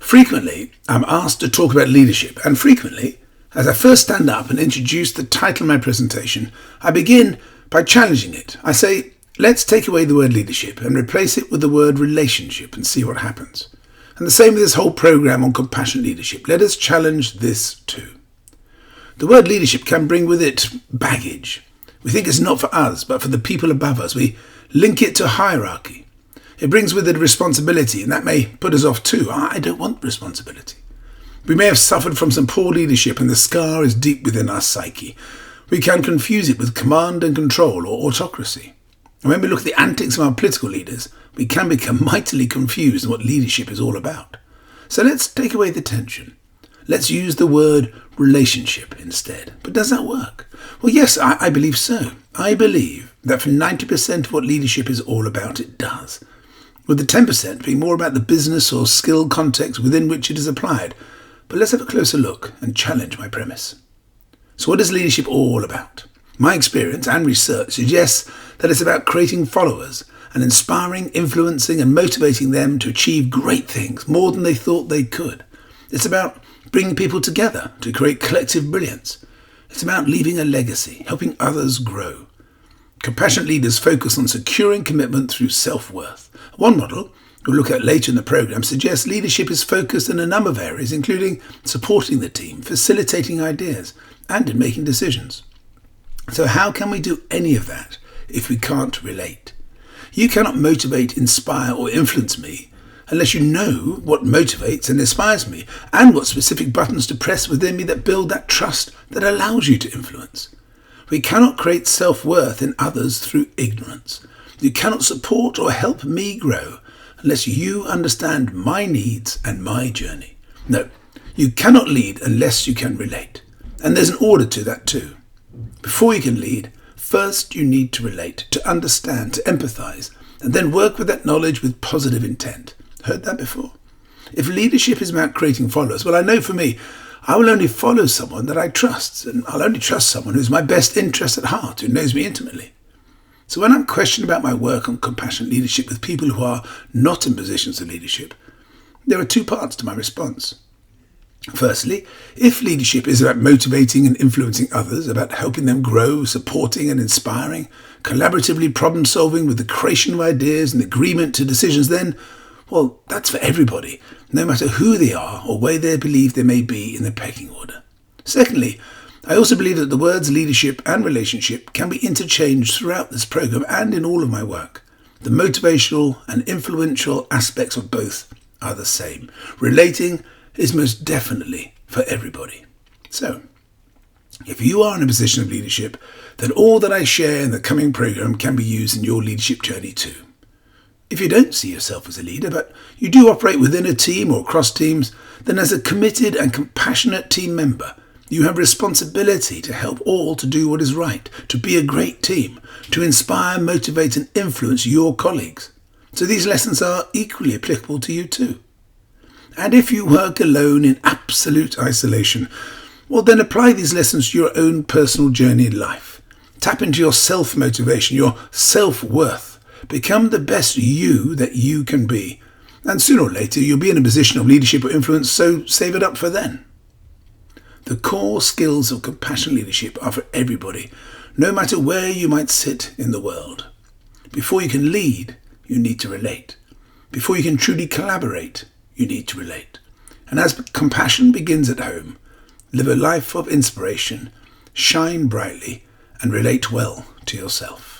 Frequently, I'm asked to talk about leadership, and frequently, as I first stand up and introduce the title of my presentation, I begin by challenging it. I say, let's take away the word leadership and replace it with the word relationship and see what happens. And the same with this whole program on compassionate leadership. Let us challenge this too. The word leadership can bring with it baggage. We think it's not for us, but for the people above us. We link it to hierarchy. It brings with it responsibility, and that may put us off too. I don't want responsibility. We may have suffered from some poor leadership, and the scar is deep within our psyche. We can confuse it with command and control or autocracy. And when we look at the antics of our political leaders, we can become mightily confused on what leadership is all about. So let's take away the tension. Let's use the word relationship instead. But does that work? Well, yes, I believe so. I believe that for 90% of what leadership is all about, it does. With the 10% being more about the business or skill context within which it is applied. But let's have a closer look and challenge my premise. So what is leadership all about? My experience and research suggests that it's about creating followers and inspiring, influencing and motivating them to achieve great things, more than they thought they could. It's about bringing people together to create collective brilliance. It's about leaving a legacy, helping others grow. Compassionate leaders focus on securing commitment through self-worth. One model, we'll look at later in the program, suggests leadership is focused in a number of areas, including supporting the team, facilitating ideas, and in making decisions. So how can we do any of that if we can't relate? You cannot motivate, inspire, or influence me unless you know what motivates and inspires me, and what specific buttons to press within me that build that trust that allows you to influence. We cannot create self-worth in others through ignorance. You cannot support or help me grow unless you understand my needs and my journey. No, you cannot lead unless you can relate. And there's an order to that too. Before you can lead, first you need to relate, to understand, to empathize, and then work with that knowledge with positive intent. Heard that before? If leadership is about creating followers, well, I know for me, I will only follow someone that I trust, and I'll only trust someone who's my best interest at heart, who knows me intimately. So when I'm questioned about my work on compassionate leadership with people who are not in positions of leadership, there are two parts to my response. Firstly, if leadership is about motivating and influencing others, about helping them grow, supporting and inspiring, collaboratively problem solving with the creation of ideas and agreement to decisions, then, well, that's for everybody, no matter who they are or where they believe they may be in the pecking order. Secondly, I also believe that the words leadership and relationship can be interchanged throughout this program and in all of my work. The motivational and influential aspects of both are the same. Relating is most definitely for everybody. So, if you are in a position of leadership, then all that I share in the coming program can be used in your leadership journey too. If you don't see yourself as a leader, but you do operate within a team or across teams, then as a committed and compassionate team member, you have responsibility to help all to do what is right, to be a great team, to inspire, motivate and influence your colleagues. So these lessons are equally applicable to you too. And if you work alone in absolute isolation, well then apply these lessons to your own personal journey in life. Tap into your self-motivation, your self-worth. Become the best you that you can be. And sooner or later you'll be in a position of leadership or influence, so save it up for then. The core skills of compassionate leadership are for everybody, no matter where you might sit in the world. Before you can lead, you need to relate. Before you can truly collaborate, you need to relate. And as compassion begins at home, live a life of inspiration, shine brightly, and relate well to yourself.